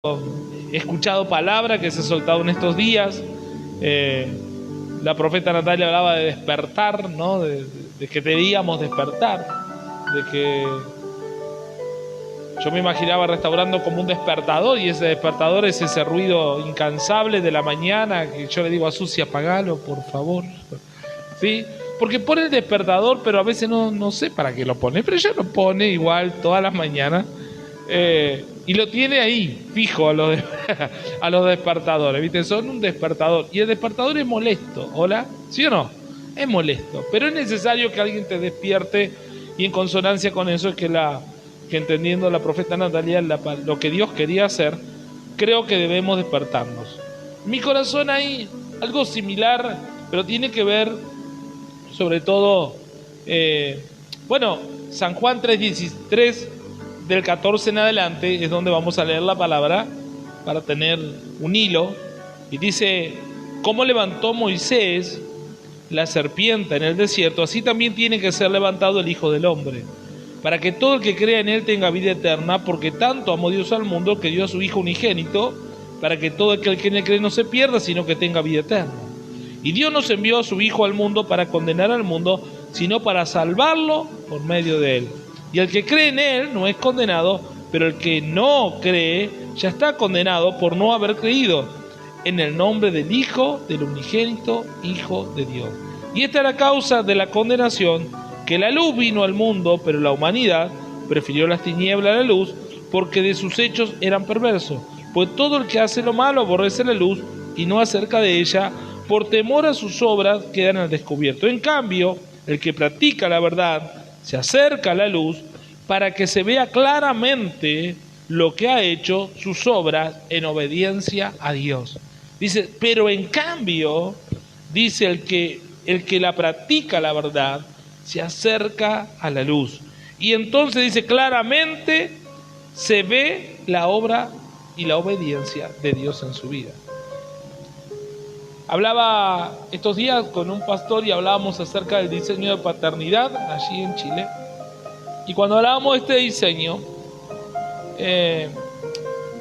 He escuchado palabra que se ha soltado en estos días. La profeta Natalia hablaba de despertar, ¿no? De que debíamos despertar, de que yo me imaginaba restaurando como un despertador, y ese despertador es ese ruido incansable de la mañana que yo le digo a Susi: apagalo, por favor, ¿sí? Porque pone el despertador, pero a veces no sé para qué lo pone, pero ella lo pone igual todas las mañanas. Y lo tiene ahí, fijo, a los despertadores, ¿viste? Son un despertador. Y el despertador es molesto, ¿hola? ¿Sí o no? Es molesto, pero es necesario que alguien te despierte, y en consonancia con eso es que entendiendo la profeta Natalia lo que Dios quería hacer, creo que debemos despertarnos. Mi corazón hay algo similar, pero tiene que ver sobre todo, San Juan 3:13, del 14 en adelante, es donde vamos a leer la palabra para tener un hilo. Y dice: como levantó Moisés la serpiente en el desierto, así también tiene que ser levantado el Hijo del Hombre, para que todo el que crea en él tenga vida eterna, porque tanto amó Dios al mundo que dio a su Hijo unigénito, para que todo aquel que en él cree no se pierda, sino que tenga vida eterna. Y Dios nos envió a su Hijo al mundo para condenar al mundo, sino para salvarlo por medio de él. Y el que cree en él no es condenado, pero el que no cree ya está condenado por no haber creído en el nombre del Hijo, del unigénito Hijo de Dios. Y esta es la causa de la condenación, que la luz vino al mundo, pero la humanidad prefirió las tinieblas a la luz, porque de sus hechos eran perversos. Pues todo el que hace lo malo aborrece la luz y no acerca de ella, por temor a sus obras quedan al descubierto. En cambio, el que practica la verdad se acerca a la luz, para que se vea claramente lo que ha hecho, sus obras en obediencia a Dios. Dice, pero en cambio, dice, el que la practica la verdad se acerca a la luz. Y entonces dice, claramente se ve la obra y la obediencia de Dios en su vida. Hablaba estos días con un pastor y hablábamos acerca del diseño de paternidad allí en Chile. Y cuando hablábamos de este diseño,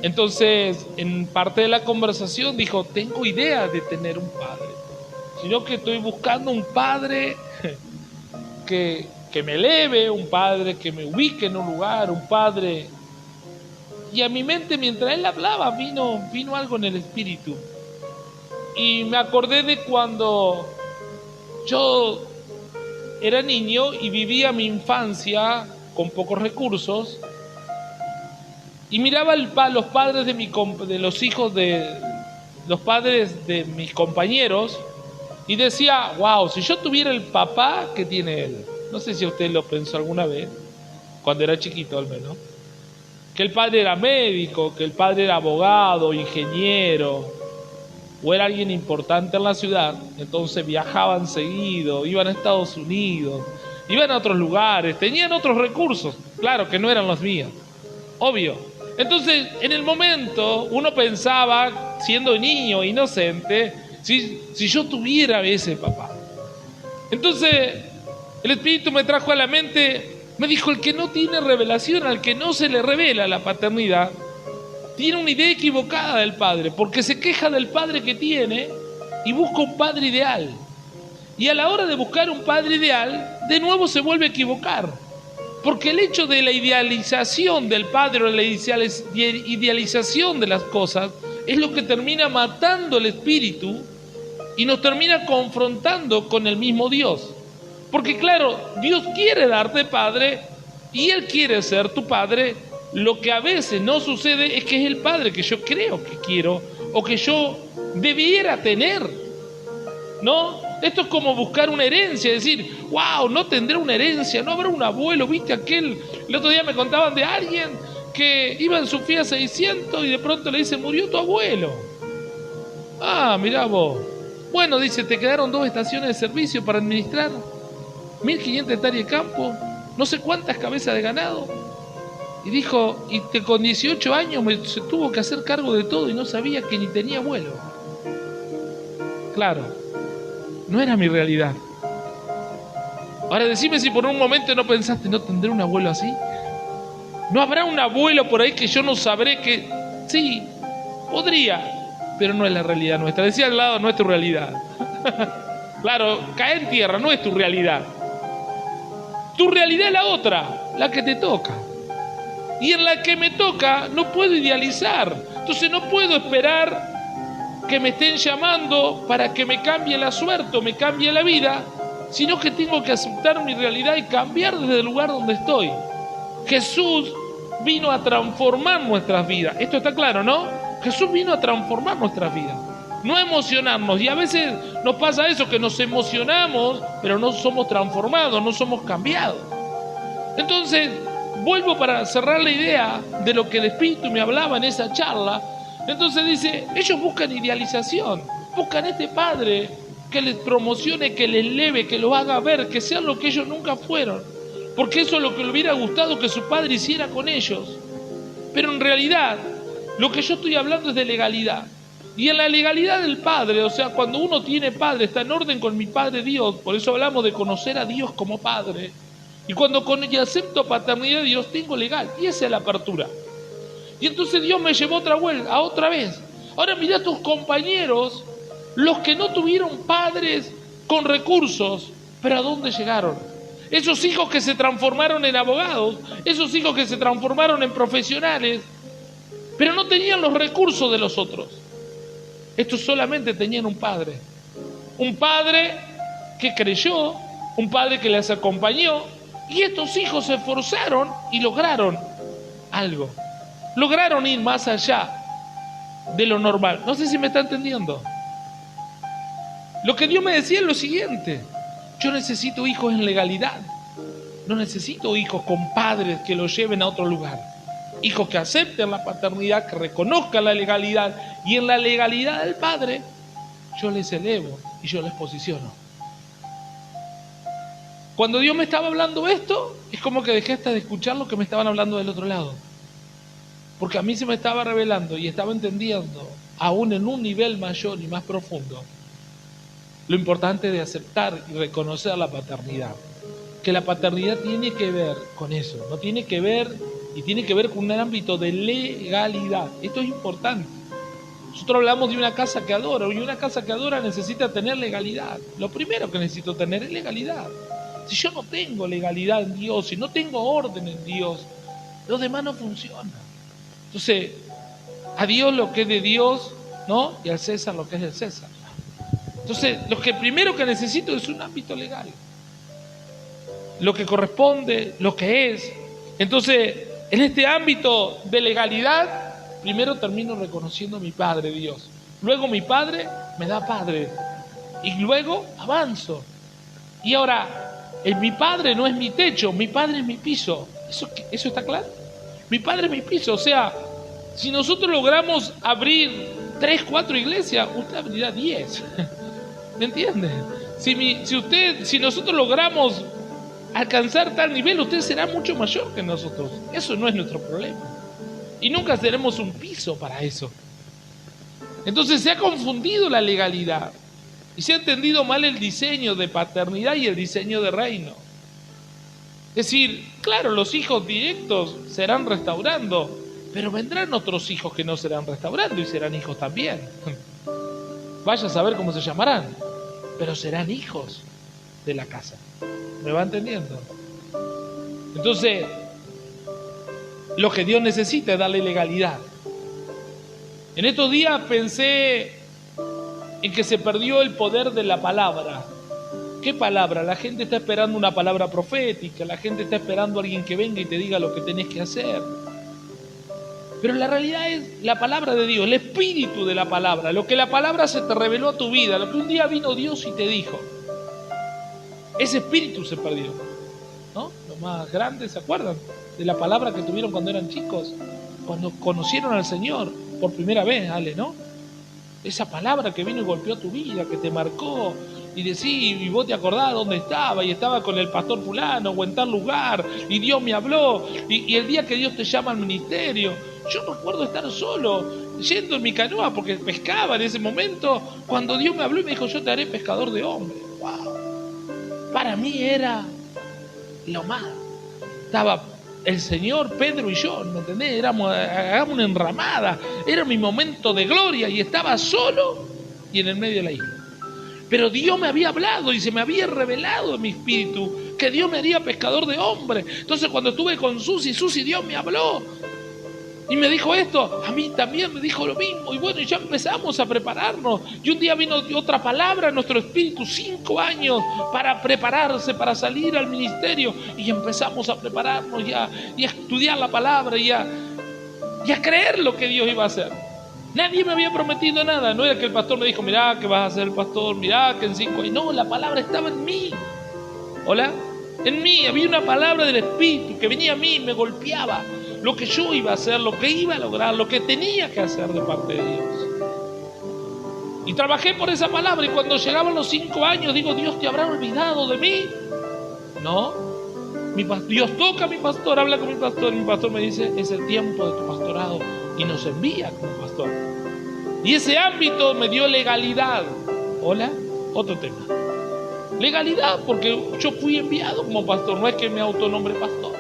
entonces en parte de la conversación dijo: tengo idea de tener un padre, sino que estoy buscando un padre que me eleve, un padre que me ubique en un lugar, un padre. Y a mi mente, mientras él hablaba, vino algo en el espíritu. Y me acordé de cuando yo era niño y vivía mi infancia con pocos recursos, y miraba los padres de los hijos de los padres de mis compañeros, y decía: wow, si yo tuviera el papá que tiene él. No sé si usted lo pensó alguna vez, cuando era chiquito al menos, que el padre era médico, que el padre era abogado, ingeniero, o era alguien importante en la ciudad. Entonces viajaban seguido, iban a Estados Unidos, iban a otros lugares, tenían otros recursos, claro que no eran los míos, obvio. Entonces, en el momento, uno pensaba, siendo niño, inocente, si yo tuviera ese papá. Entonces, el Espíritu me trajo a la mente, me dijo: el que no tiene revelación, al que no se le revela la paternidad, tiene una idea equivocada del padre, porque se queja del padre que tiene y busca un padre ideal. Y a la hora de buscar un padre ideal, de nuevo se vuelve a equivocar. Porque el hecho de la idealización del padre, o la idealización de las cosas, es lo que termina matando el espíritu y nos termina confrontando con el mismo Dios. Porque claro, Dios quiere darte padre y Él quiere ser tu padre. Lo que a veces no sucede es que es el padre que yo creo que quiero o que yo debiera tener, ¿no? Esto es como buscar una herencia, decir: wow, no tendré una herencia, no habrá un abuelo. ¿Viste aquel? El otro día me contaban de alguien que iba en su Fiat 600 y de pronto le dice: murió tu abuelo. Ah, mirá vos. Bueno, dice, te quedaron 2 estaciones de servicio para administrar, 1500 hectáreas de campo, no sé cuántas cabezas de ganado. Y dijo, con 18 años se tuvo que hacer cargo de todo y no sabía que ni tenía abuelo. Claro, no era mi realidad. Ahora decime si por un momento no pensaste: ¿no tendré un abuelo así? ¿No habrá un abuelo por ahí que yo no sabré que Sí, podría, pero no es la realidad nuestra. Decía al lado, no es tu realidad. Claro, cae en tierra, no es tu realidad. Tu realidad es la otra, la que te toca. Y en la que me toca no puedo idealizar. Entonces no puedo esperar que me estén llamando para que me cambie la suerte o me cambie la vida, sino que tengo que aceptar mi realidad y cambiar desde el lugar donde estoy. Jesús vino a transformar nuestras vidas. Esto está claro, ¿no? Jesús vino a transformar nuestras vidas, no a emocionarnos. Y a veces nos pasa eso, que nos emocionamos, pero no somos transformados, no somos cambiados. Entonces, vuelvo para cerrar la idea de lo que el Espíritu me hablaba en esa charla. Entonces dice, ellos buscan idealización, buscan este padre que les promocione, que les eleve, que los haga ver, que sean lo que ellos nunca fueron, porque eso es lo que le hubiera gustado que su padre hiciera con ellos. Pero en realidad, lo que yo estoy hablando es de legalidad. Y en la legalidad del Padre, o sea, cuando uno tiene Padre, está en orden con mi Padre Dios. Por eso hablamos de conocer a Dios como Padre. Y cuando acepto paternidad de Dios, tengo legal. Y esa es la apertura. Y entonces Dios me llevó otra vez. Ahora mirá a tus compañeros, los que no tuvieron padres con recursos, pero ¿a dónde llegaron? Esos hijos que se transformaron en abogados, esos hijos que se transformaron en profesionales, pero no tenían los recursos de los otros. Estos solamente tenían un padre que creyó, un padre que les acompañó, y estos hijos se esforzaron y lograron algo. Lograron ir más allá de lo normal. No sé si me está entendiendo. Lo que Dios me decía es lo siguiente: yo necesito hijos en legalidad. No necesito hijos con padres que los lleven a otro lugar. Hijos que acepten la paternidad, que reconozcan la legalidad, y en la legalidad del Padre yo les elevo y yo les posiciono. Cuando Dios me estaba hablando esto, es como que dejé hasta de escuchar lo que me estaban hablando del otro lado, porque a mí se me estaba revelando y estaba entendiendo, aún en un nivel mayor y más profundo, lo importante de aceptar y reconocer la paternidad. Que la paternidad tiene que ver con eso, no tiene que ver, y tiene que ver con un ámbito de legalidad. Esto es importante. Nosotros hablamos de una casa que adora, y una casa que adora necesita tener legalidad. Lo primero que necesito tener es legalidad. Si yo no tengo legalidad en Dios, si no tengo orden en Dios, lo demás no funciona. Entonces, a Dios lo que es de Dios, ¿no? Y al César lo que es del César. Entonces, lo que primero que necesito es un ámbito legal. Lo que corresponde, lo que es. Entonces, en este ámbito de legalidad, primero termino reconociendo a mi Padre Dios. Luego mi Padre me da Padre. Y luego avanzo. Y ahora, mi Padre no es mi techo, mi Padre es mi piso. ¿Eso está claro? Mi Padre es mi piso. O sea, si nosotros logramos abrir 3, 4 iglesias, usted abrirá 10. ¿Me entiende? Si nosotros logramos alcanzar tal nivel, usted será mucho mayor que nosotros. Eso no es nuestro problema. Y nunca seremos un piso para eso. Entonces se ha confundido la legalidad. Y se ha entendido mal el diseño de paternidad y el diseño de reino. Es decir, claro, los hijos directos serán restaurando, pero vendrán otros hijos que no serán restaurando y serán hijos también. Vaya a saber cómo se llamarán, pero serán hijos de la casa. ¿Me va entendiendo? Entonces, lo que Dios necesita es darle legalidad. En estos días pensé en que se perdió el poder de la palabra. ¿Qué palabra? La gente está esperando una palabra profética, la gente está esperando a alguien que venga y te diga lo que tenés que hacer. Pero la realidad es la palabra de Dios, el espíritu de la palabra, lo que la palabra se te reveló a tu vida, lo que un día vino Dios y te dijo. Ese espíritu se perdió, ¿no? Los más grandes, ¿se acuerdan de la palabra que tuvieron cuando eran chicos? Cuando conocieron al Señor por primera vez, Ale, ¿no? Esa palabra que vino y golpeó tu vida, que te marcó, y decís, y vos te acordás dónde estaba, y estaba con el pastor fulano, o en tal lugar, y Dios me habló, y el día que Dios te llama al ministerio, yo recuerdo estar solo, yendo en mi canoa, porque pescaba en ese momento, cuando Dios me habló y me dijo, yo te haré pescador de hombres. ¡Wow! Para mí era lo más. Estaba el Señor, Pedro y yo, ¿me entendés? Hagamos una enramada, era mi momento de gloria y estaba solo y en el medio de la isla. Pero Dios me había hablado y se me había revelado en mi espíritu que Dios me haría pescador de hombres. Entonces cuando estuve con Susi, Dios me habló y me dijo esto, a mí también me dijo lo mismo. Y bueno, ya empezamos a prepararnos. Y un día vino otra palabra en nuestro espíritu, 5 años para prepararse, para salir al ministerio. Y empezamos a prepararnos y a estudiar la palabra y a creer lo que Dios iba a hacer. Nadie me había prometido nada. No era que el pastor me dijo, mirá que vas a ser el pastor, mirá que en 5 años. No, la palabra estaba en mí. ¿Hola? En mí había una palabra del Espíritu que venía a mí y me golpeaba lo que yo iba a hacer, lo que iba a lograr, lo que tenía que hacer de parte de Dios. Y trabajé por esa palabra y cuando llegaban los 5 años digo, Dios, ¿te habrá olvidado de mí? No. Dios toca a mi pastor, habla con mi pastor me dice, es el tiempo de tu pastorado y nos envía como pastor. Y ese ámbito me dio legalidad. ¿Hola? Otro tema. Legalidad, porque yo fui enviado como pastor, no es que me autonombre pastor.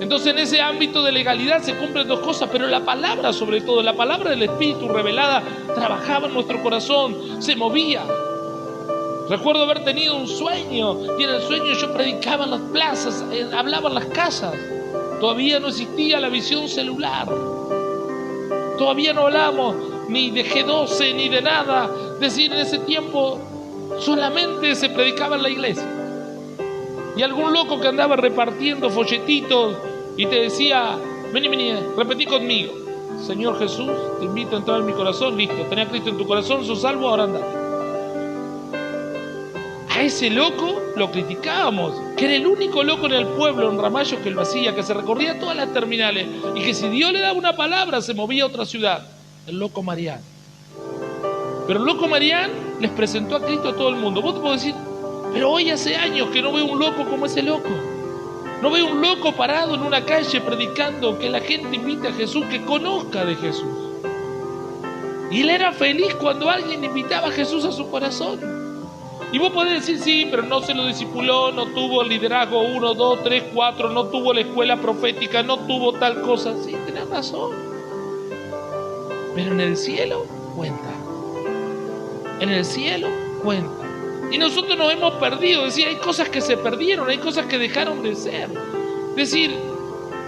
Entonces en ese ámbito de legalidad se cumplen 2 cosas, pero la palabra sobre todo, la palabra del Espíritu revelada, trabajaba en nuestro corazón, se movía. Recuerdo haber tenido un sueño y en el sueño yo predicaba en las plazas, hablaba en las casas. Todavía no existía la visión celular. Todavía no hablábamos ni de G12 ni de nada. Es decir, en ese tiempo solamente se predicaba en la iglesia. Y algún loco que andaba repartiendo folletitos y te decía, vení, repetí conmigo. Señor Jesús, te invito a entrar en mi corazón, listo, tenés a Cristo en tu corazón, sos salvo, ahora andate. A ese loco lo criticábamos, que era el único loco en el pueblo, en Ramallo, que lo hacía, que se recorría todas las terminales y que si Dios le daba una palabra se movía a otra ciudad. El loco Marián. Pero el loco Marián les presentó a Cristo a todo el mundo. Vos te podés decir, pero hoy hace años que no veo un loco como ese loco. No veo un loco parado en una calle predicando, que la gente invite a Jesús, que conozca de Jesús. Y él era feliz cuando alguien invitaba a Jesús a su corazón. Y vos podés decir, sí, pero no se lo discipuló, no tuvo el liderazgo 1, 2, 3, 4, no tuvo la escuela profética, no tuvo tal cosa. Sí, tenés razón. Pero en el cielo cuenta. En el cielo cuenta. Y nosotros nos hemos perdido. Es decir, hay cosas que se perdieron, hay cosas que dejaron de ser. Es decir,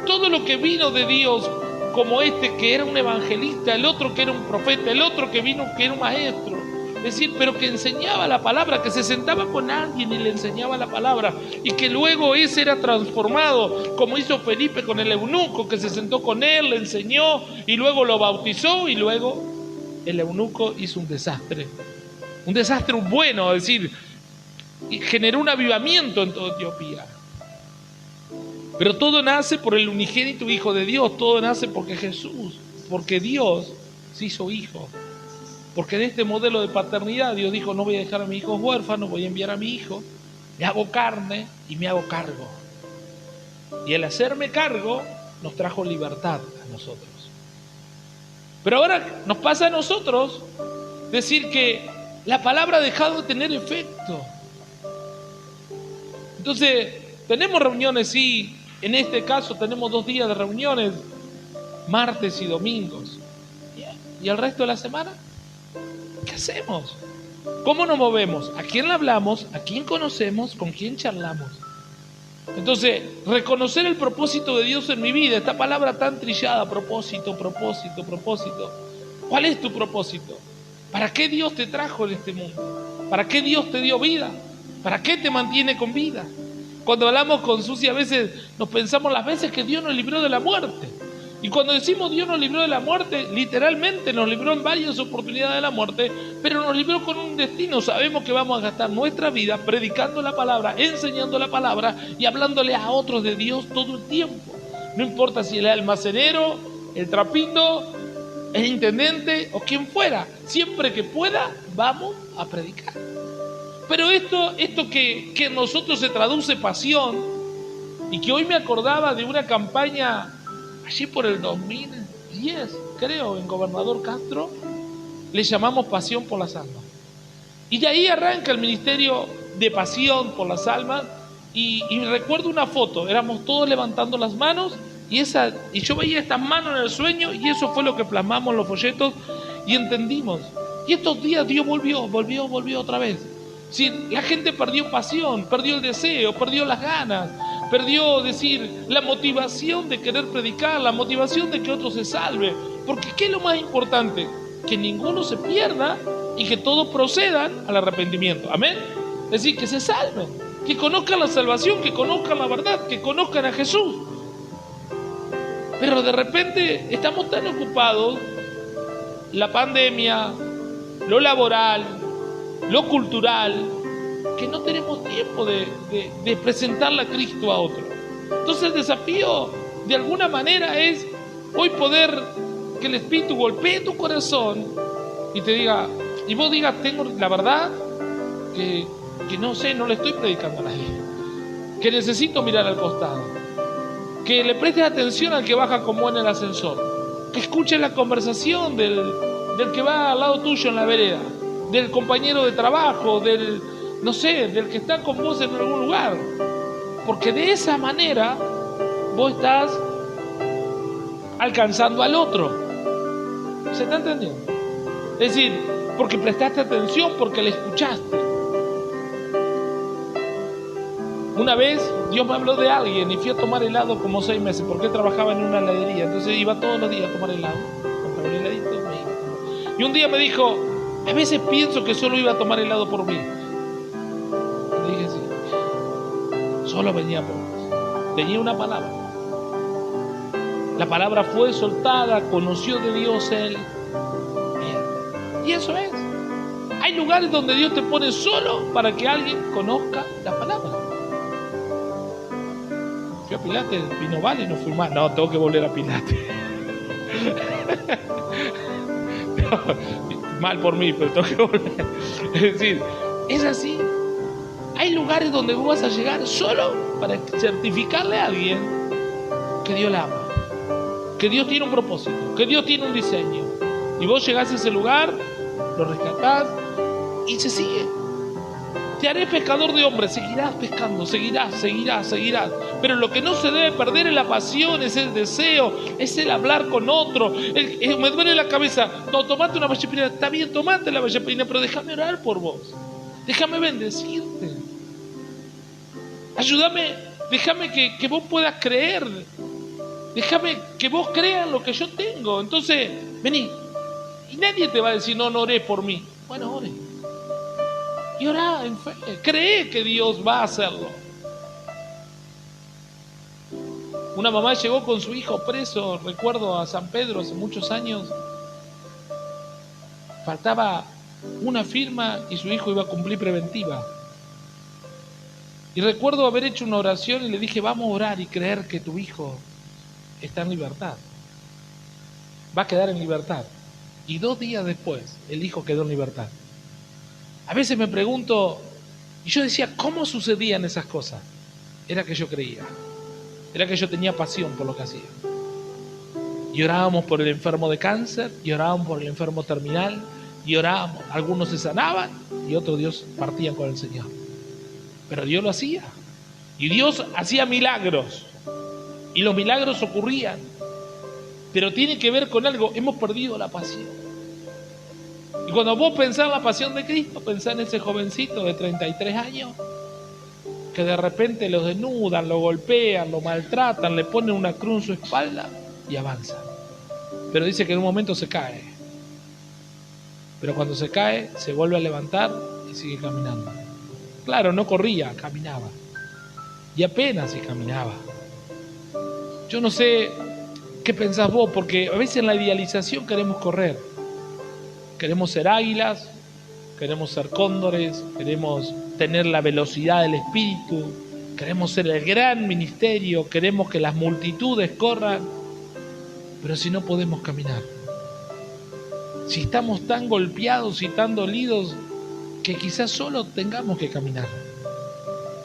todo lo que vino de Dios, como este que era un evangelista, el otro que era un profeta, el otro que vino que era un maestro. Es decir, pero que enseñaba la palabra, que se sentaba con alguien y le enseñaba la palabra y que luego ese era transformado, como hizo Felipe con el eunuco, que se sentó con él, le enseñó y luego lo bautizó y luego el eunuco hizo un desastre bueno, es decir, generó un avivamiento en toda Etiopía. Pero todo nace por el unigénito Hijo de Dios, todo nace porque Dios se hizo hijo. Porque en este modelo de paternidad Dios dijo, no voy a dejar a mi hijo huérfano, voy a enviar a mi hijo, me hago carne y me hago cargo. Y el hacerme cargo nos trajo libertad a nosotros. Pero ahora nos pasa a nosotros decir que la palabra ha dejado de tener efecto. Entonces, tenemos reuniones, sí, en este caso tenemos 2 días de reuniones, martes y domingos. ¿Y el resto de la semana? ¿Qué hacemos? ¿Cómo nos movemos? ¿A quién le hablamos? ¿A quién conocemos? ¿Con quién charlamos? Entonces, reconocer el propósito de Dios en mi vida, esta palabra tan trillada, propósito. ¿Cuál es tu propósito? ¿Para qué Dios te trajo en este mundo? ¿Para qué Dios te dio vida? ¿Para qué te mantiene con vida? Cuando hablamos con Susi a veces nos pensamos las veces que Dios nos libró de la muerte. Y cuando decimos Dios nos libró de la muerte, literalmente nos libró en varias oportunidades de la muerte, pero nos libró con un destino. Sabemos que vamos a gastar nuestra vida predicando la palabra, enseñando la palabra y hablándole a otros de Dios todo el tiempo. No importa si el almacenero, el trapito, el intendente o quien fuera, siempre que pueda vamos a predicar. Pero esto que en nosotros se traduce pasión, y que hoy me acordaba de una campaña allí por el 2010, creo, en Gobernador Castro, le llamamos Pasión por las Almas. Y de ahí arranca el ministerio de Pasión por las Almas, Y recuerdo una foto, éramos todos levantando las manos y yo veía estas manos en el sueño y eso fue lo que plasmamos en los folletos y entendimos. Y estos días Dios volvió otra vez. Sí, la gente perdió pasión, perdió el deseo, perdió las ganas, perdió la motivación de querer predicar, la motivación de que otro se salve. Porque ¿qué es lo más importante? Que ninguno se pierda y que todos procedan al arrepentimiento. Amén. Es decir, que se salven, que conozcan la salvación, que conozcan la verdad, que conozcan a Jesús. Pero de repente estamos tan ocupados, la pandemia, lo laboral, lo cultural, que no tenemos tiempo de presentarle a Cristo a otro. Entonces el desafío de alguna manera es hoy poder que el Espíritu golpee tu corazón y te diga, y vos digas, tengo la verdad que no sé, no le estoy predicando a nadie, que necesito mirar al costado, que le prestes atención al que baja como en el ascensor, que escuches la conversación del que va al lado tuyo en la vereda, del compañero de trabajo, del que está con vos en algún lugar, porque de esa manera vos estás alcanzando al otro. ¿Se está entendiendo? Es decir, porque prestaste atención, porque le escuchaste. Una vez Dios me habló de alguien y fui a tomar helado como 6 meses porque trabajaba en una heladería, entonces iba todos los días a tomar helado, compraba un heladito, me iba. Y un día me dijo, a veces pienso que solo iba a tomar helado por mí. Le dije sí, solo venía por vos. Tenía una palabra. La palabra fue soltada, conoció de Dios él. Bien. Y eso es. Hay lugares donde Dios te pone solo para que alguien conozca la palabra. Fui a Pilates, vino vale, no fui más. No, tengo que volver a Pilates. No, mal por mí, pero tengo que volver. Es decir, es así. Hay lugares donde vos vas a llegar solo para certificarle a alguien que Dios la ama, que Dios tiene un propósito, que Dios tiene un diseño. Y vos llegás a ese lugar, lo rescatás y se sigue. Te haré pescador de hombres, seguirás pescando, seguirás. Pero lo que no se debe perder es la pasión, es el deseo, es el hablar con otro. Me duele la cabeza, no, tomate una vallaprina, está bien, tomate la vallaprina, pero déjame orar por vos. Déjame bendecirte. Ayúdame, déjame que vos puedas creer. Déjame que vos creas lo que yo tengo. Entonces, vení. Y nadie te va a decir, no oré por mí. Bueno, ore. Y orá en fe. Cree que Dios va a hacerlo. Una mamá llegó con su hijo preso, recuerdo, a San Pedro hace muchos años. Faltaba una firma y su hijo iba a cumplir preventiva. Y recuerdo haber hecho una oración y le dije, vamos a orar y creer que tu hijo está en libertad. Va a quedar en libertad. Y 2 días después, el hijo quedó en libertad. A veces me pregunto, y yo decía, ¿cómo sucedían esas cosas? Era que yo creía. Era que yo tenía pasión por lo que hacía. Y orábamos por el enfermo de cáncer, y orábamos por el enfermo terminal, y orábamos. Algunos se sanaban, y otros Dios partían con el Señor. Pero Dios lo hacía. Y Dios hacía milagros. Y los milagros ocurrían. Pero tiene que ver con algo. Hemos perdido la pasión. Y cuando vos pensás en la pasión de Cristo, pensás en ese jovencito de 33 años que de repente lo desnudan, lo golpean, lo maltratan, le ponen una cruz en su espalda y avanza. Pero dice que en un momento se cae. Pero cuando se cae, se vuelve a levantar y sigue caminando. Claro, no corría, caminaba. Y apenas si caminaba. Yo no sé qué pensás vos, porque a veces en la idealización queremos correr. Queremos ser águilas, queremos ser cóndores, queremos tener la velocidad del espíritu, queremos ser el gran ministerio, queremos que las multitudes corran, pero si no podemos caminar, si estamos tan golpeados y tan dolidos que quizás solo tengamos que caminar.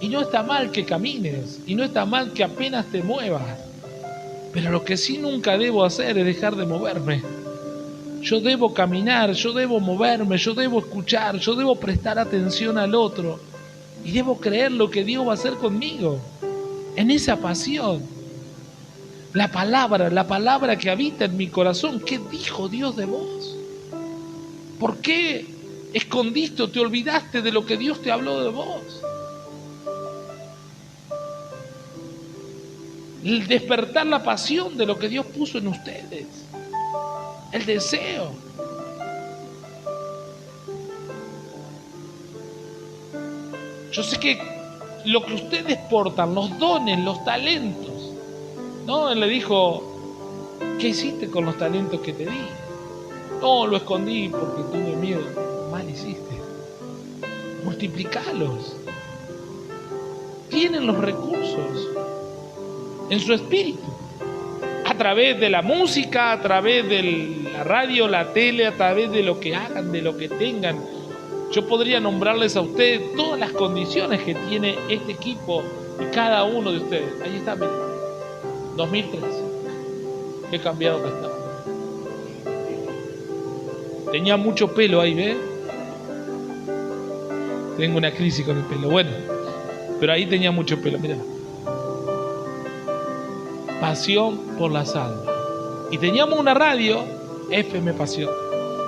Y no está mal que camines, y no está mal que apenas te muevas, pero lo que sí nunca debo hacer es dejar de moverme. Yo debo caminar, yo debo moverme, yo debo escuchar, yo debo prestar atención al otro. Y debo creer lo que Dios va a hacer conmigo, en esa pasión. La palabra que habita en mi corazón. ¿Qué dijo Dios de vos? ¿Por qué escondiste o te olvidaste de lo que Dios te habló de vos? El despertar la pasión de lo que Dios puso en ustedes. El deseo. Yo sé que lo que ustedes portan, los dones, los talentos, ¿no? Él le dijo, ¿qué hiciste con los talentos que te di? No, lo escondí porque tuve miedo. Mal hiciste. Multiplicalos. Tienen los recursos en su espíritu. A través de la música, a través de la radio, la tele, a través de lo que hagan, de lo que tengan. Yo podría nombrarles a ustedes todas las condiciones que tiene este equipo y cada uno de ustedes. Ahí está, miren. 2003. Qué cambiado que está. Tenía mucho pelo ahí, ¿ves? Tengo una crisis con el pelo. Bueno, pero ahí tenía mucho pelo, mirá. Pasión por las almas. Y teníamos una radio, FM Pasión.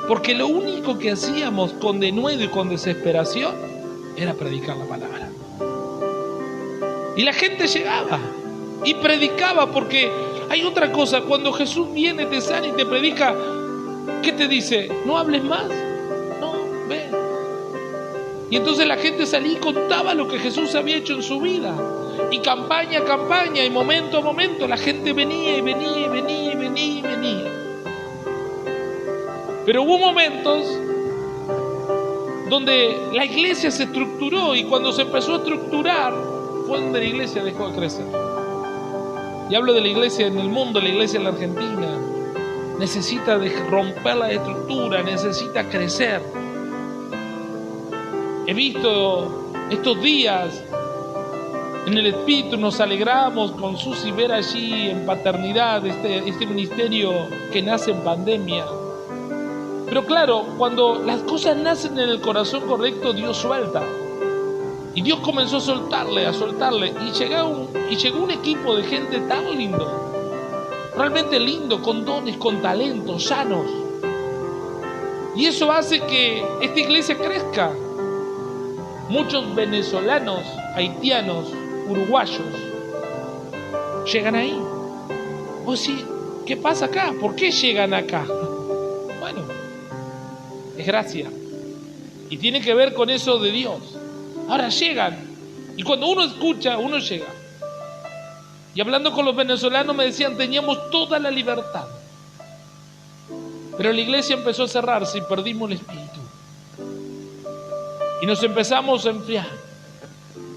Porque lo único que hacíamos con denuedo y con desesperación era predicar la palabra. Y la gente llegaba y predicaba, porque hay otra cosa. Cuando Jesús viene, te sana y te predica, ¿qué te dice? ¿No hables más? No, ven. Y entonces la gente salía y contaba lo que Jesús había hecho en su vida. Y campaña a campaña, y momento a momento, la gente venía y venía y venía y venía y venía. Pero hubo momentos donde la iglesia se estructuró, y cuando se empezó a estructurar fue donde la iglesia dejó de crecer. Y hablo de la iglesia en el mundo, la iglesia en la Argentina. Necesita romper la estructura, necesita crecer. He visto estos días en el Espíritu, nos alegramos con Susi ver allí en Paternidad este ministerio que nace en pandemia. Pero claro, cuando las cosas nacen en el corazón correcto, Dios suelta. Y Dios comenzó a soltarle, y llegó un equipo de gente tan lindo, realmente lindo, con dones, con talentos, sanos. Y eso hace que esta iglesia crezca. Muchos venezolanos, haitianos, uruguayos llegan ahí. Pues sí, ¿qué pasa acá? ¿Por qué llegan acá? Bueno, es gracia. Y tiene que ver con eso de Dios. Ahora llegan. Y cuando uno escucha, uno llega. Y hablando con los venezolanos me decían, teníamos toda la libertad. Pero la iglesia empezó a cerrarse y perdimos el espíritu. Y nos empezamos a enfriar.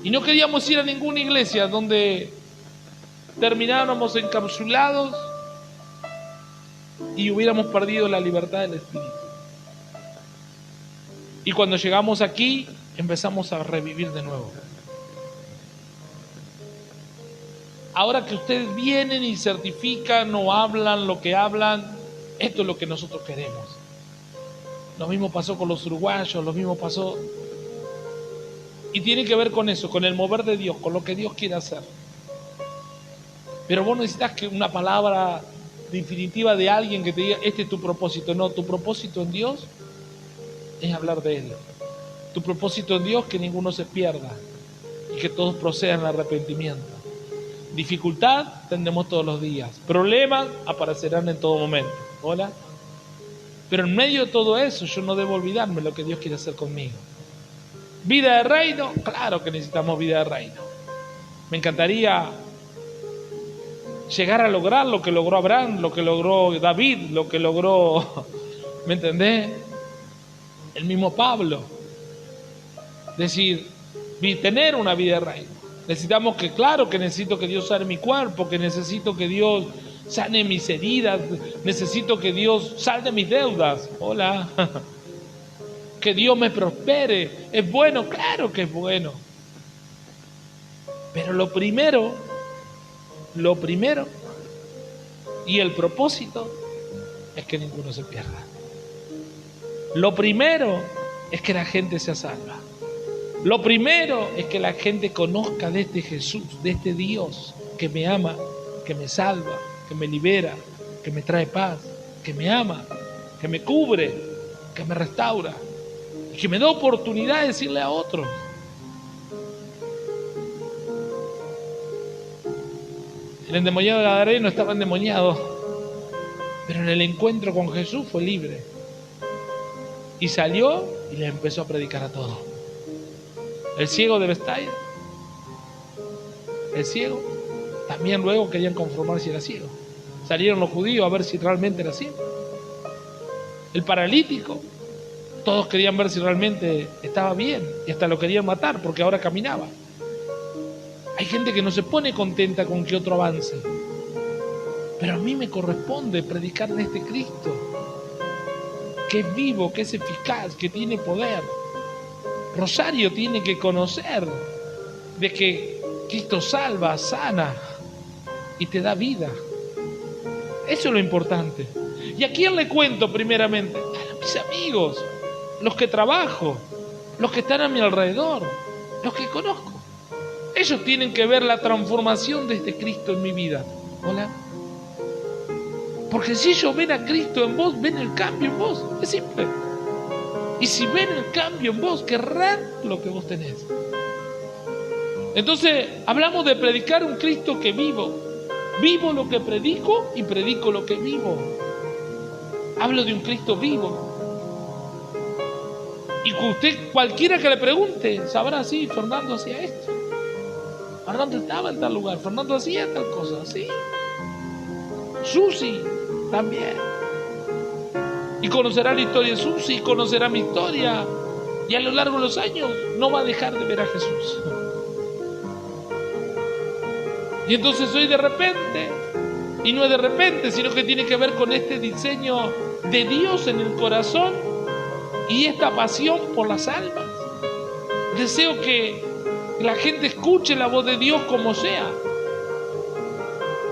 Y no queríamos ir a ninguna iglesia donde termináramos encapsulados y hubiéramos perdido la libertad del espíritu. Y cuando llegamos aquí, empezamos a revivir de nuevo. Ahora que ustedes vienen y certifican o hablan lo que hablan, esto es lo que nosotros queremos. Lo mismo pasó con los uruguayos, lo mismo pasó. Y tiene que ver con eso, con el mover de Dios, con lo que Dios quiere hacer. Pero vos necesitas que una palabra definitiva de alguien que te diga, este es tu propósito. No, tu propósito en Dios es hablar de Él. Tu propósito en Dios es que ninguno se pierda y que todos procedan al arrepentimiento. Dificultad tendremos todos los días. Problemas aparecerán en todo momento. ¿Hola? Pero en medio de todo eso yo no debo olvidarme lo que Dios quiere hacer conmigo. ¿Vida de reino? Claro que necesitamos vida de reino. Me encantaría llegar a lograr lo que logró Abraham, lo que logró David, lo que logró, ¿me entendés? El mismo Pablo. Decir, tener una vida de reino. Necesitamos que, claro que necesito que Dios sane mi cuerpo, que necesito que Dios sane mis heridas, necesito que Dios salde mis deudas. Hola. Que Dios me prospere. ¿Es bueno? Claro que es bueno. Pero lo primero y el propósito es que ninguno se pierda. Lo primero es que la gente sea salva. Lo primero es que la gente conozca de este Jesús, de este Dios que me ama, que me salva, que me libera, que me trae paz, que me ama, que me cubre, que me restaura y que me da oportunidad de decirle a otros. El endemoniado gadareno estaba endemoniado, pero en el encuentro con Jesús fue libre. Y salió y le empezó a predicar a todos. El ciego de Bethsaida, el ciego, también luego querían confirmar si era ciego. Salieron los judíos a ver si realmente era ciego. El paralítico, todos querían ver si realmente estaba bien y hasta lo querían matar porque ahora caminaba. Hay gente que no se pone contenta con que otro avance, pero a mí me corresponde predicar de este Cristo, que es vivo, que es eficaz, que tiene poder. Rosario tiene que conocer de que Cristo salva, sana y te da vida. Eso es lo importante. ¿Y a quién le cuento primeramente? A mis amigos, los que trabajo, los que están a mi alrededor, los que conozco. Ellos tienen que ver la transformación de este Cristo en mi vida. ¿Hola? Porque si ellos ven a Cristo en vos, ven el cambio en vos. Es simple. Y si ven el cambio en vos, querrán lo que vos tenés. Entonces, hablamos de predicar un Cristo que vivo. Vivo lo que predico y predico lo que vivo. Hablo de un Cristo vivo. Y usted, cualquiera que le pregunte, sabrá, sí, Fernando hacía esto. Fernando estaba en tal lugar. Fernando hacía tal cosa, ¿sí? Susi también. Y conocerá la historia de Susi, conocerá mi historia. Y a lo largo de los años no va a dejar de ver a Jesús. Y entonces hoy de repente, y no es de repente, sino que tiene que ver con este diseño de Dios en el corazón y esta pasión por las almas. Deseo que la gente escuche la voz de Dios como sea.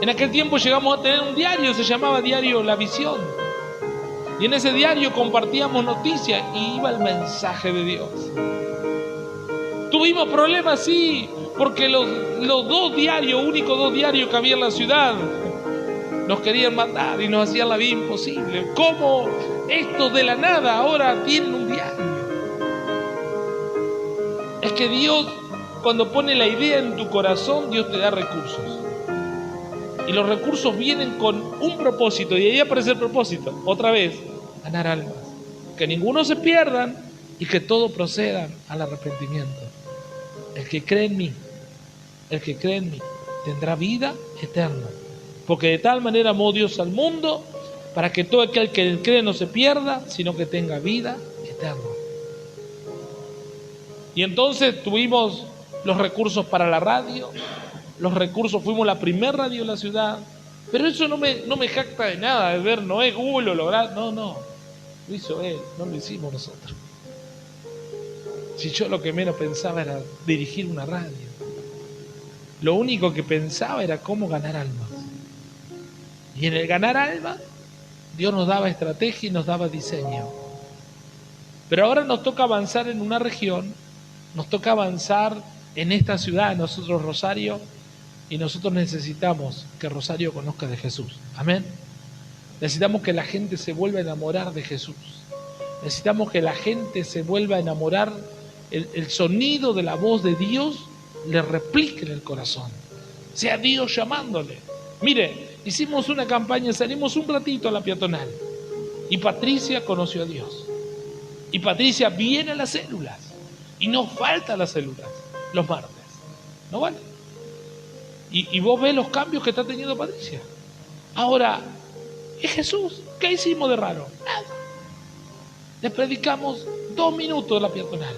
En aquel tiempo llegamos a tener un diario, se llamaba Diario La Visión. Y en ese diario compartíamos noticias y iba el mensaje de Dios. Tuvimos problemas, sí, porque los únicos dos diarios que había en la ciudad, nos querían matar y nos hacían la vida imposible. ¿Cómo esto de la nada ahora tienen un diario? Es que Dios, cuando pone la idea en tu corazón, Dios te da recursos. Y los recursos vienen con un propósito, y ahí aparece el propósito, otra vez, ganar almas. Que ninguno se pierdan y que todos procedan al arrepentimiento. El que cree en mí, tendrá vida eterna. Porque de tal manera amó Dios al mundo, para que todo aquel que cree no se pierda, sino que tenga vida eterna. Y entonces tuvimos los recursos para la radio, los recursos, fuimos la primer radio de la ciudad, pero eso no me jacta de nada, de ver, no es Google o lograr, no, lo hizo él, no lo hicimos nosotros. Si yo lo que menos pensaba era dirigir una radio, lo único que pensaba era cómo ganar almas. Y en el ganar almas, Dios nos daba estrategia y nos daba diseño. Pero ahora nos toca avanzar en una región, nos toca avanzar en esta ciudad, nosotros Rosario, y nosotros necesitamos que Rosario conozca de Jesús. Amén. Necesitamos que la gente se vuelva a enamorar de Jesús. Necesitamos que la gente se vuelva a enamorar, el sonido de la voz de Dios le replique en el corazón. Sea Dios llamándole. Mire, hicimos una campaña, salimos un ratito a la peatonal y Patricia conoció a Dios. Y Patricia viene a las células y no falta las células los martes. ¿No vale? Y vos ves los cambios que está teniendo Patricia. Ahora, es Jesús. ¿Qué hicimos de raro? Nada. Le predicamos 2 minutos de la peatonal.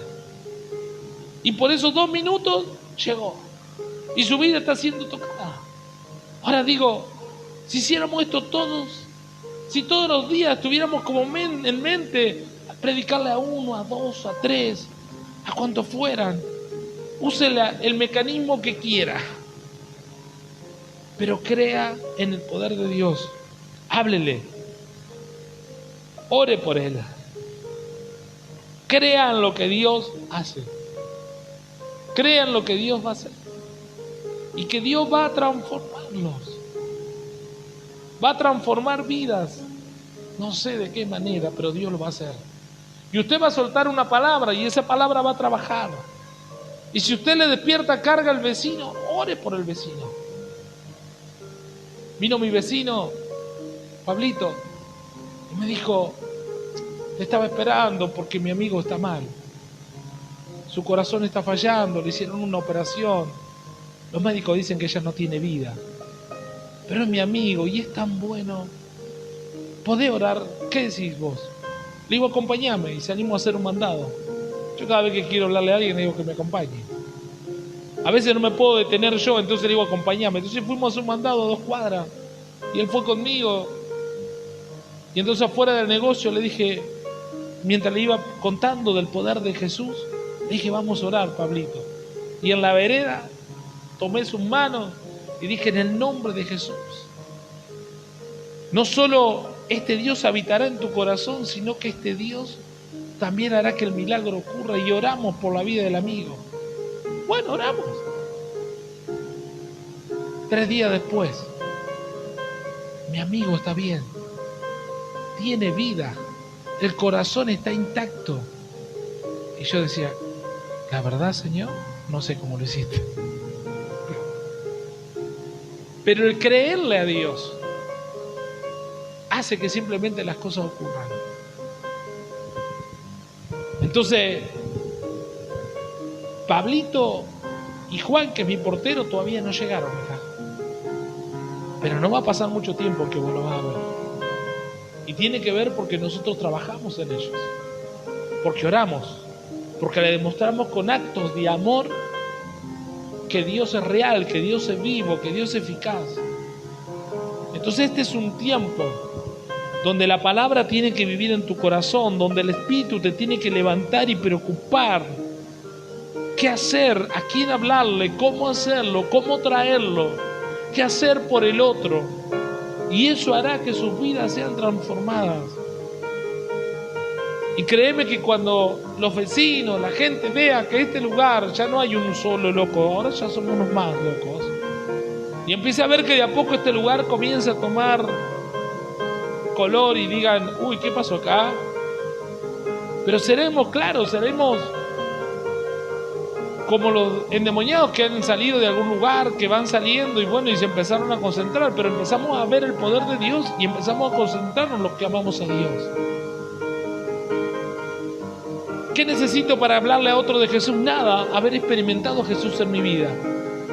Y por esos 2 minutos llegó. Y su vida está siendo tocada. Ahora digo, si hiciéramos esto todos, si todos los días tuviéramos como en mente predicarle a 1, a 2, a 3, a cuantos fueran, use el mecanismo que quiera, pero crea en el poder de Dios. Háblele, ore por él, crea en lo que Dios hace. Crean lo que Dios va a hacer. Y que Dios va a transformarlos. Va a transformar vidas. No sé de qué manera, pero Dios lo va a hacer. Y usted va a soltar una palabra y esa palabra va a trabajar. Y si usted le despierta carga al vecino, ore por el vecino. Vino mi vecino, Pablito, y me dijo, te estaba esperando porque mi amigo está mal. Su corazón está fallando, le hicieron una operación. Los médicos dicen que ella no tiene vida. Pero es mi amigo y es tan bueno. ¿Podés orar? ¿Qué decís vos? Le digo, acompañame, y salimos a hacer un mandado. Yo cada vez que quiero hablarle a alguien le digo que me acompañe. A veces no me puedo detener yo, entonces le digo, acompañame. Entonces fuimos a hacer un mandado a 2 cuadras y él fue conmigo. Y entonces afuera del negocio le dije, mientras le iba contando del poder de Jesús, le dije, vamos a orar, Pablito. Y en la vereda tomé sus manos y dije, en el nombre de Jesús, no solo este Dios habitará en tu corazón, sino que este Dios también hará que el milagro ocurra. Y oramos por la vida del amigo. Bueno, oramos. 3 días después, mi amigo está bien, tiene vida, el corazón está intacto. Y yo decía, la verdad, Señor, no sé cómo lo hiciste. Pero el creerle a Dios hace que simplemente las cosas ocurran. Entonces, Pablito y Juan, que es mi portero, todavía no llegaron acá. Pero no va a pasar mucho tiempo que vos lo vas a ver. Y tiene que ver porque nosotros trabajamos en ellos. Porque oramos. Porque le demostramos con actos de amor que Dios es real, que Dios es vivo, que Dios es eficaz. Entonces este es un tiempo donde la palabra tiene que vivir en tu corazón, donde el Espíritu te tiene que levantar y preocupar. ¿Qué hacer? ¿A quién hablarle? ¿Cómo hacerlo? ¿Cómo traerlo? ¿Qué hacer por el otro? Y eso hará que sus vidas sean transformadas. Y créeme que cuando los vecinos, la gente vea que este lugar ya no hay un solo loco, ahora ya somos unos más locos, y empiece a ver que de a poco este lugar comienza a tomar color y digan, uy, ¿qué pasó acá? Pero seremos, claro, seremos como los endemoniados que han salido de algún lugar, que van saliendo y bueno, y se empezaron a concentrar, pero empezamos a ver el poder de Dios y empezamos a concentrarnos en los que amamos a Dios. ¿Qué necesito para hablarle a otro de Jesús? Nada, haber experimentado a Jesús en mi vida.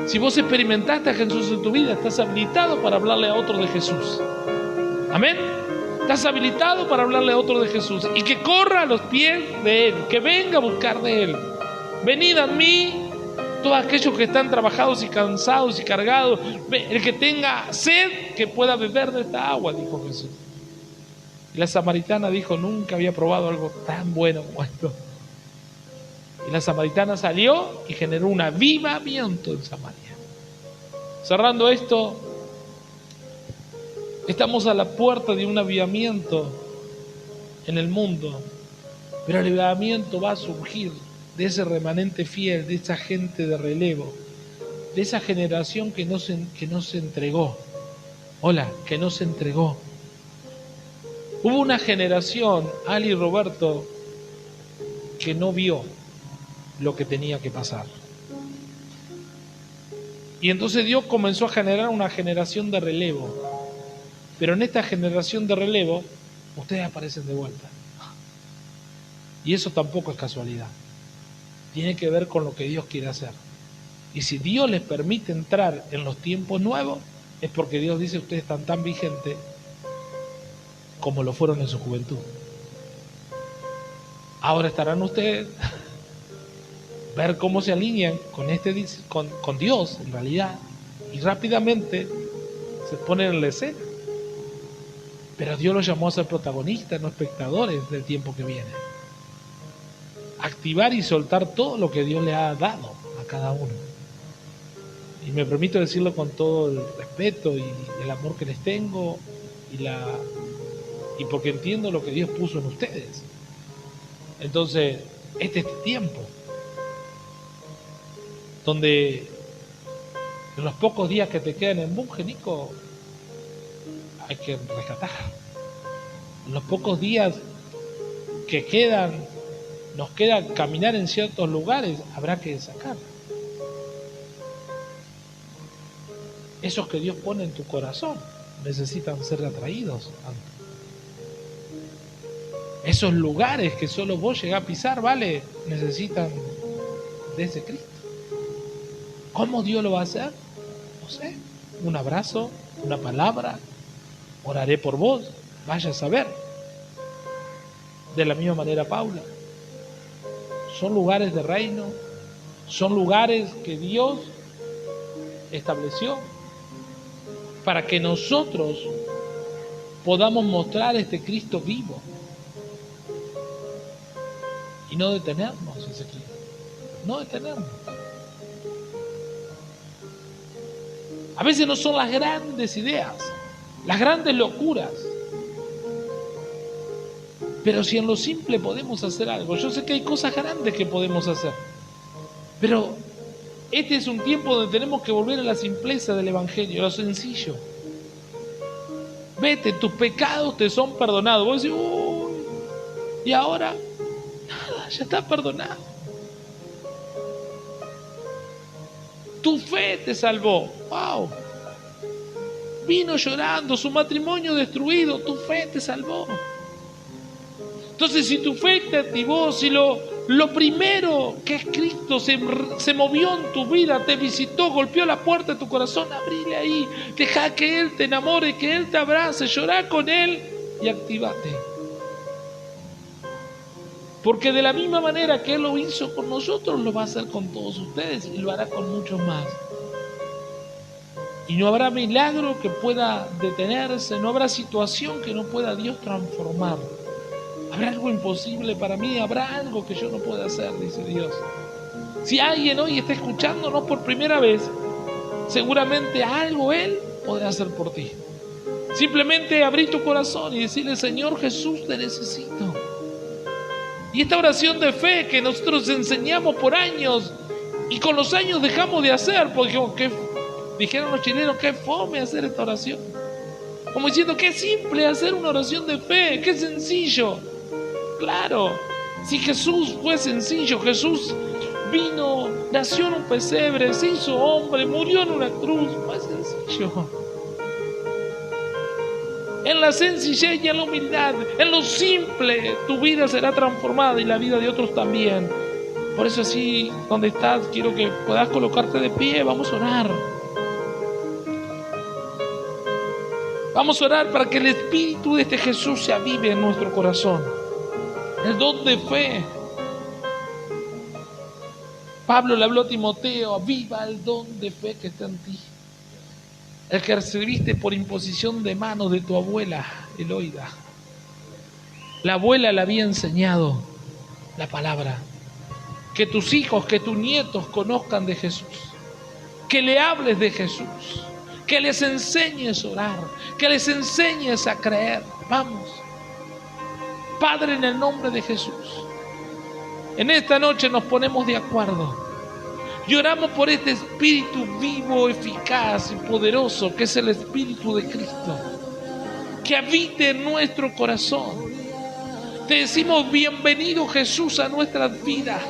Si vos experimentaste a Jesús en tu vida, estás habilitado para hablarle a otro de Jesús. Amén. Estás habilitado para hablarle a otro de Jesús y que corra a los pies de Él, que venga a buscar de Él. Venid a mí, todos aquellos que están trabajados y cansados y cargados. El que tenga sed, que pueda beber de esta agua, dijo Jesús. Y la samaritana dijo, nunca había probado algo tan bueno como esto. Y la samaritana salió y generó un avivamiento en Samaria. Cerrando esto, estamos a la puerta de un avivamiento en el mundo, pero el avivamiento va a surgir de ese remanente fiel, de esa gente de relevo, de esa generación que no se entregó. Hola, que no se entregó. Hubo una generación, Ali y Roberto, que no vio lo que tenía que pasar. Y entonces Dios comenzó a generar una generación de relevo. Pero en esta generación de relevo, ustedes aparecen de vuelta. Y eso tampoco es casualidad. Tiene que ver con lo que Dios quiere hacer. Y si Dios les permite entrar en los tiempos nuevos, es porque Dios dice, ustedes están tan vigentes como lo fueron en su juventud. Ahora estarán ustedes ver cómo se alinean con Dios en realidad, y rápidamente se ponen en la escena. Pero Dios los llamó a ser protagonistas, no espectadores del tiempo que viene. Activar y soltar todo lo que Dios le ha dado a cada uno. Y me permito decirlo con todo el respeto y el amor que les tengo y porque entiendo lo que Dios puso en ustedes. Entonces, este es el tiempo. donde en los pocos días que te quedan en Bunge, Nico, hay que rescatar. En los pocos días que nos queda caminar en ciertos lugares, habrá que sacar. Esos que Dios pone en tu corazón necesitan ser atraídos. Esos lugares que solo vos llegás a pisar, ¿vale? Necesitan de ese Cristo. ¿Cómo Dios lo va a hacer? No sé. Un abrazo, una palabra, oraré por vos, vaya a saber. De la misma manera Paula. Son lugares de reino, son lugares que Dios estableció para que nosotros podamos mostrar este Cristo vivo y no detenernos ese Cristo, no detenernos. A veces no son las grandes ideas, las grandes locuras, pero si en lo simple podemos hacer algo. Yo sé que hay cosas grandes que podemos hacer, pero este es un tiempo donde tenemos que volver a la simpleza del Evangelio, a lo sencillo. Vete, tus pecados te son perdonados. Vos decís, uy, y ahora, nada, ya está perdonado. Tu fe te salvó. Wow. Vino llorando, su matrimonio destruido, tu fe te salvó. Entonces, si tu fe te activó, si lo primero que es Cristo se movió en tu vida, te visitó, golpeó la puerta de tu corazón, abrile ahí, deja que Él te enamore, que Él te abrace, llorá con Él y activate. Porque de la misma manera que Él lo hizo con nosotros, lo va a hacer con todos ustedes y lo hará con muchos más. Y no habrá milagro que pueda detenerse, no habrá situación que no pueda Dios transformar. Habrá algo imposible para mí, habrá algo que yo no pueda hacer, dice Dios. Si alguien hoy está escuchándonos por primera vez, seguramente algo Él podrá hacer por ti. Simplemente abrir tu corazón y decirle, Señor Jesús, te necesito. Y esta oración de fe que nosotros enseñamos por años y con los años dejamos de hacer, porque dijeron los chilenos, qué fome hacer esta oración. Como diciendo, qué simple hacer una oración de fe, qué sencillo. Claro, si Jesús fue sencillo, Jesús vino, nació en un pesebre, se hizo hombre, murió en una cruz, fue sencillo. En la sencillez y en la humildad, en lo simple, tu vida será transformada y la vida de otros también. Por eso así, donde estás, quiero que puedas colocarte de pie, vamos a orar. Vamos a orar para que el Espíritu de este Jesús se avive en nuestro corazón. El don de fe. Pablo le habló a Timoteo, aviva el don de fe que está en ti. El que recibiste por imposición de manos de tu abuela, Eloida. La abuela le había enseñado la palabra. Que tus hijos, que tus nietos conozcan de Jesús. Que le hables de Jesús. Que les enseñes a orar, que les enseñes a creer. Vamos. Padre, en el nombre de Jesús, en esta noche nos ponemos de acuerdo y oramos por este Espíritu vivo, eficaz y poderoso que es el Espíritu de Cristo, que habite en nuestro corazón. Te decimos bienvenido Jesús a nuestras vidas.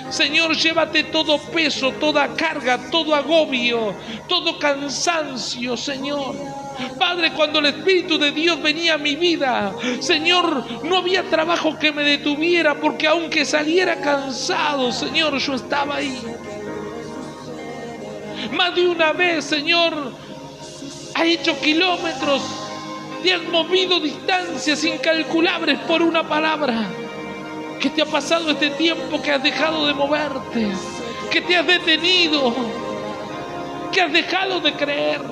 Señor, llévate todo peso, toda carga, todo agobio, todo cansancio, Señor. Padre, cuando el Espíritu de Dios venía a mi vida, Señor, no había trabajo que me detuviera, porque aunque saliera cansado, Señor, yo estaba ahí. Más de una vez, Señor, has hecho kilómetros, te has movido distancias incalculables por una palabra. ¿Qué te ha pasado este tiempo que has dejado de moverte? ¿Que te has detenido? ¿Que has dejado de creer?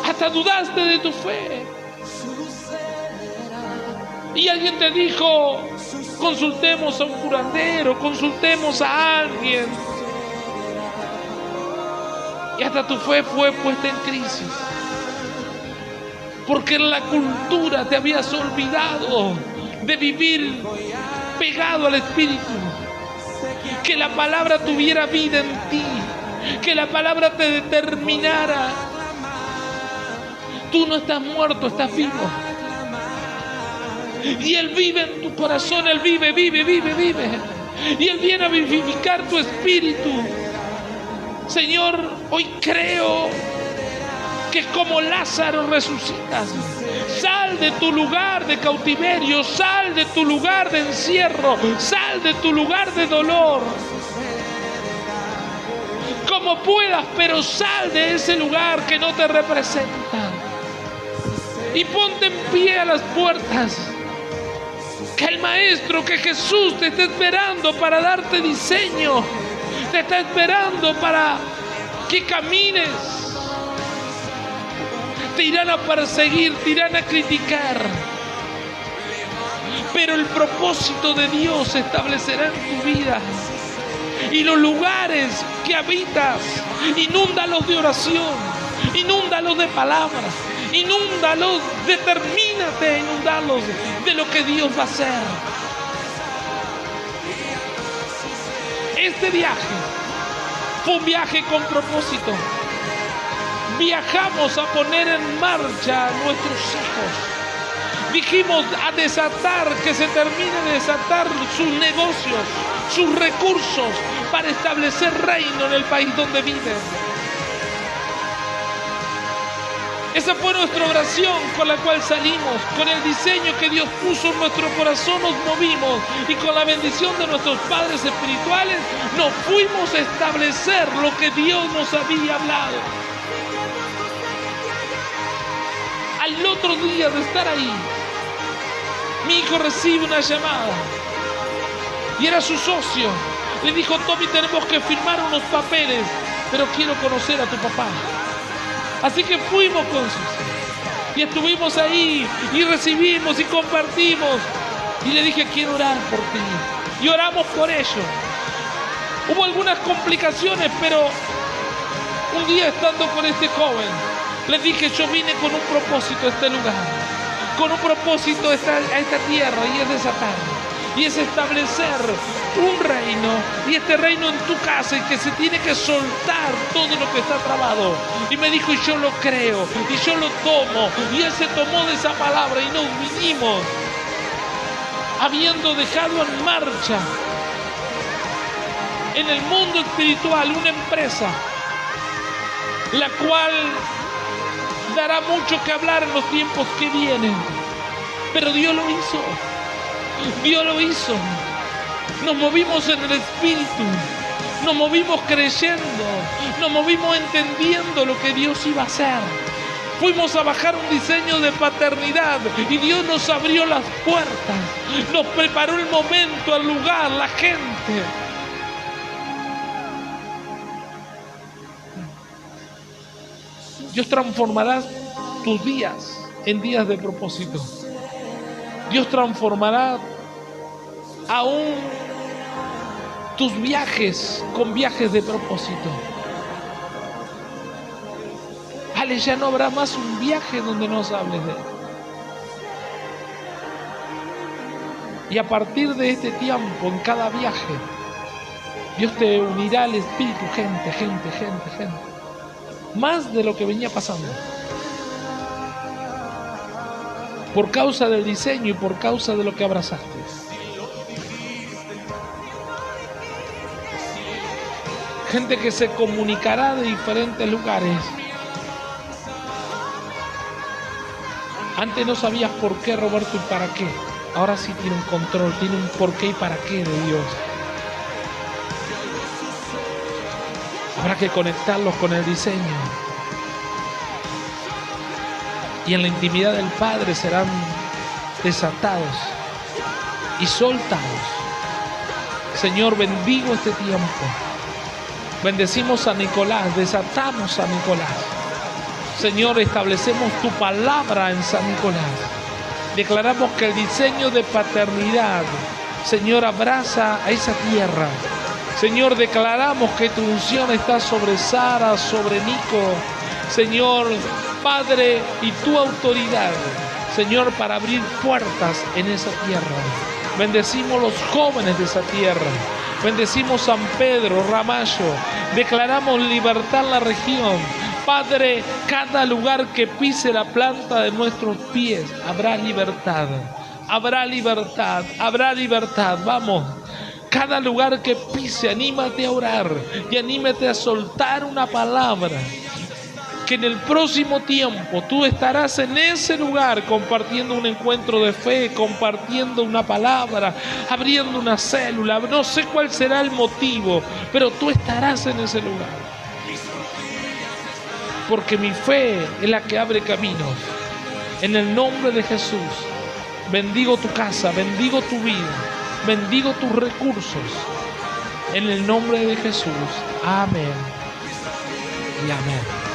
Hasta dudaste de tu fe. Y alguien te dijo, consultemos a un curandero, consultemos a alguien. Y hasta tu fe fue puesta en crisis. Porque en la cultura te habías olvidado de vivir pegado al Espíritu, que la palabra tuviera vida en ti, que la palabra te determinara. Tú no estás muerto, estás vivo. Y Él vive en tu corazón, Él vive. Y Él viene a vivificar tu espíritu. Señor, hoy creo que como Lázaro resucitas. Sal de tu lugar de cautiverio, sal de tu lugar de encierro, sal de tu lugar de dolor. Como puedas, pero sal de ese lugar que no te representa. Y ponte en pie a las puertas. Que el Maestro, que Jesús te está esperando para darte diseño. Te está esperando para que camines. Te irán a perseguir, te irán a criticar. Pero el propósito de Dios se establecerá en tu vida. Y los lugares que habitas, inúndalos de oración, inúndalos de palabras, inúndalos, determínate a inundarlos de lo que Dios va a hacer. Este viaje fue un viaje con propósito. Viajamos a poner en marcha a nuestros hijos. Dijimos a desatar, que se termine de desatar sus negocios, sus recursos para establecer reino en el país donde viven. Esa fue nuestra oración con la cual salimos, con el diseño que Dios puso en nuestro corazón nos movimos y con la bendición de nuestros padres espirituales nos fuimos a establecer lo que Dios nos había hablado. Al otro día de estar ahí, mi hijo recibe una llamada y era su socio. Le dijo: Tommy, tenemos que firmar unos papeles, pero quiero conocer a tu papá. Así que fuimos con sus y estuvimos ahí y recibimos y compartimos. Y le dije: quiero orar por ti. Y oramos por ellos. Hubo algunas complicaciones, pero un día estando con este joven, le dije: yo vine con un propósito a este lugar, con un propósito a esta tierra, y es desatar, y es establecer un reino, y este reino en tu casa, y que se tiene que soltar todo lo que está trabado. Y me dijo: y yo lo creo, y yo lo tomo. Y él se tomó de esa palabra y nos vinimos, habiendo dejado en marcha en el mundo espiritual una empresa, la cual dará mucho que hablar en los tiempos que vienen. Pero Dios lo hizo. Dios lo hizo. Nos movimos en el Espíritu. Nos movimos creyendo. Nos movimos entendiendo lo que Dios iba a hacer. Fuimos a bajar un diseño de paternidad y Dios nos abrió las puertas. Nos preparó el momento, el lugar, la gente. Dios transformará tus días en días de propósito. Dios transformará aún tus viajes con viajes de propósito. Ale, ya no habrá más un viaje donde no se hable de Él. Y a partir de este tiempo, en cada viaje, Dios te unirá al Espíritu, gente. Más de lo que venía pasando. Por causa del diseño y por causa de lo que abrazaste. Gente que se comunicará de diferentes lugares. Antes no sabías por qué, Roberto, y para qué. Ahora sí tiene un control, tiene un por qué y para qué de Dios. Habrá que conectarlos con el diseño. Y en la intimidad del Padre serán desatados y soltados. Señor, bendigo este tiempo. Bendecimos a Nicolás, desatamos a Nicolás. Señor, establecemos tu palabra en San Nicolás. Declaramos que el diseño de paternidad, Señor, abraza a esa tierra. Señor, declaramos que tu unción está sobre Sara, sobre Nico. Señor, Padre, y tu autoridad, Señor, para abrir puertas en esa tierra. Bendecimos los jóvenes de esa tierra. Bendecimos San Pedro, Ramallo. Declaramos libertad en la región. Padre, cada lugar que pise la planta de nuestros pies, habrá libertad. Habrá libertad, habrá libertad. Vamos. Cada lugar que pise, anímate a orar y anímate a soltar una palabra. Que en el próximo tiempo tú estarás en ese lugar compartiendo un encuentro de fe, compartiendo una palabra, abriendo una célula. No sé cuál será el motivo, pero tú estarás en ese lugar. Porque mi fe es la que abre caminos. En el nombre de Jesús, bendigo tu casa, bendigo tu vida, bendigo tus recursos. En el nombre de Jesús. Amén y amén.